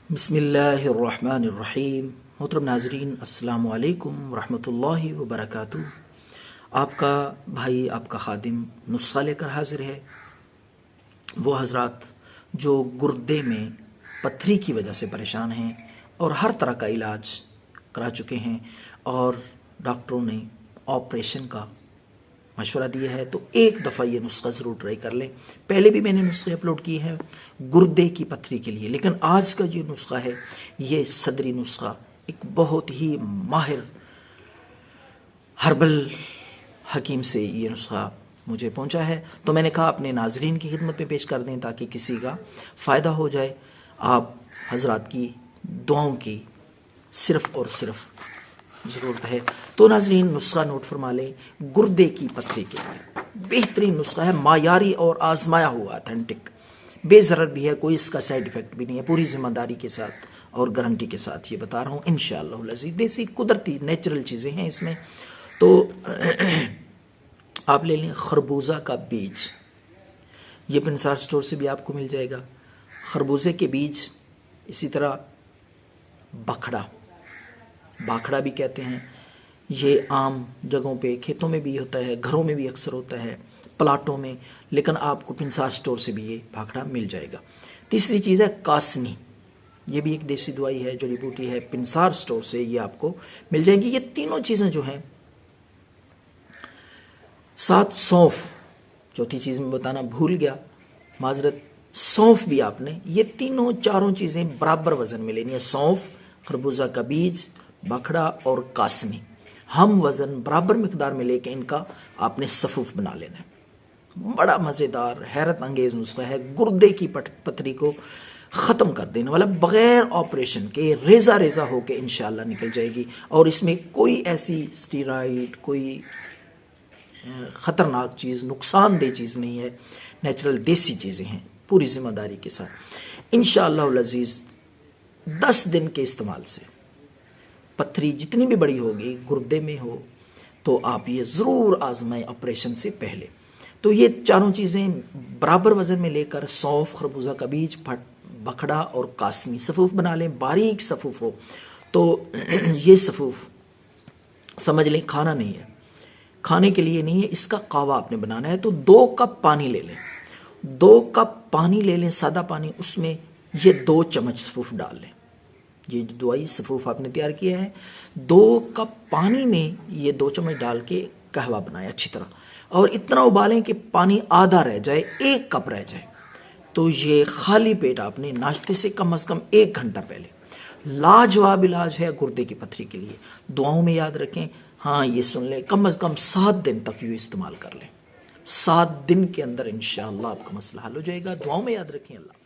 बिस्मिल्लाहिर्रहमानिर्रहीम। मोहतरम नाजरीन, अस्सलामु अलैकुम वरहमतुल्लाहि वबरकातुहू। आपका भाई, आपका खादिम नुस्खा लेकर हाजिर है। वो हजरात जो गुर्दे में पत्थरी की वजह से परेशान हैं और हर तरह का इलाज करा चुके हैं और डॉक्टरों ने ऑपरेशन का मशवरा दिया है, तो एक दफ़ा ये नुस्खा ज़रूर ट्राई कर लें। पहले भी मैंने नुस्खे अपलोड किए हैं गुर्दे की पथरी के लिए, लेकिन आज का जो नुस्खा है ये सदरी नुस्खा एक बहुत ही माहिर हर्बल हकीम से ये नुस्खा मुझे पहुंचा है, तो मैंने कहा अपने नाजरीन की खिदमत में पेश कर दें ताकि किसी का फ़ायदा हो जाए। आप हजरात की दुआओं की सिर्फ़ और सिर्फ ज़रूरत है। तो नाजरीन, नुस्खा नोट फरमा लें। गुर्दे की पथरी के लिए बेहतरीन नुस्खा है, मायारी और आजमाया हुआ, ऑथेंटिक, बेज़रर भी है, कोई इसका साइड इफ़ेक्ट भी नहीं है। पूरी ज़िम्मेदारी के साथ और गारंटी के साथ ये बता रहा हूँ इंशाअल्लाह अज़ीज़। देसी कुदरती नेचुरल चीज़ें हैं इसमें। तो आप ले लें खरबूजा का बीज, ये पिंसार स्टोर से भी आपको मिल जाएगा। खरबूजे के बीज, इसी तरह बाखड़ा भी कहते हैं। ये आम जगहों पे, खेतों में भी होता है, घरों में भी अक्सर होता है, प्लाटों में, लेकिन आपको पिंसार स्टोर से भी ये बाखड़ा मिल जाएगा। तीसरी चीज़ है कासनी, ये भी एक देसी दवाई है, जड़ी बूटी है, पिंसार स्टोर से ये आपको मिल जाएगी। ये तीनों चीज़ें जो हैं, साथ सौंफ, चौथी चीज़ में बताना भूल गया, माजरत, सौंफ भी आपने, ये तीनों चारों चीज़ें बराबर वजन में लेनी है। सौंफ, खरबूजा का बीज, बाखड़ा और कासनी, हम वजन बराबर मिकदार में लेके इनका आपने सफूफ बना लेना है। बड़ा मज़ेदार हैरत अंगेज नुस्खा है, गुर्दे की पथरी को ख़त्म कर देने वाला, बग़ैर ऑपरेशन के रेज़ा रेज़ा होके इंशाअल्लाह निकल जाएगी। और इसमें कोई ऐसी स्टीरॉइड, कोई ख़तरनाक चीज़, नुकसानदेह चीज़ नहीं है, नेचुरल देसी चीज़ें हैं, पूरी ज़िम्मेदारी के साथ इंशाअल्लाह अज़ीज़। 10 दिन के इस्तेमाल से पथरी जितनी भी बड़ी होगी, गुर्दे में हो, तो आप ये ज़रूर आजमाएं ऑपरेशन से पहले। तो ये चारों चीज़ें बराबर वज़न में लेकर, सौंफ, खरबूजा का बीज, बखड़ा और कासनी, सफूफ बना लें, बारीक सफूफ हो। तो ये सफूफ समझ लें खाना नहीं है, खाने के लिए नहीं है, इसका कावा आपने बनाना है। तो 2 कप पानी ले लें, 2 कप पानी ले लें, सादा पानी, उसमें ये 2 चम्मच सफूफ डाल लें। ये जो दवाई सफूफ आपने तैयार किया है, 2 कप पानी में ये 2 चम्मच डाल के कहवा बनाएं अच्छी तरह, और इतना उबालें कि पानी आधा रह जाए, 1 कप रह जाए। तो ये खाली पेट आपने नाश्ते से कम 1 घंटा पहले, लाजवाब इलाज है गुर्दे की पथरी के लिए। दुआओं में याद रखें। हाँ, ये सुन लें, कम से कम 7 दिन तक ये इस्तेमाल कर लें, 7 दिन के अंदर इंशाअल्लाह आपका मसला हल हो जाएगा। दुआओं में याद रखें। अल्लाह।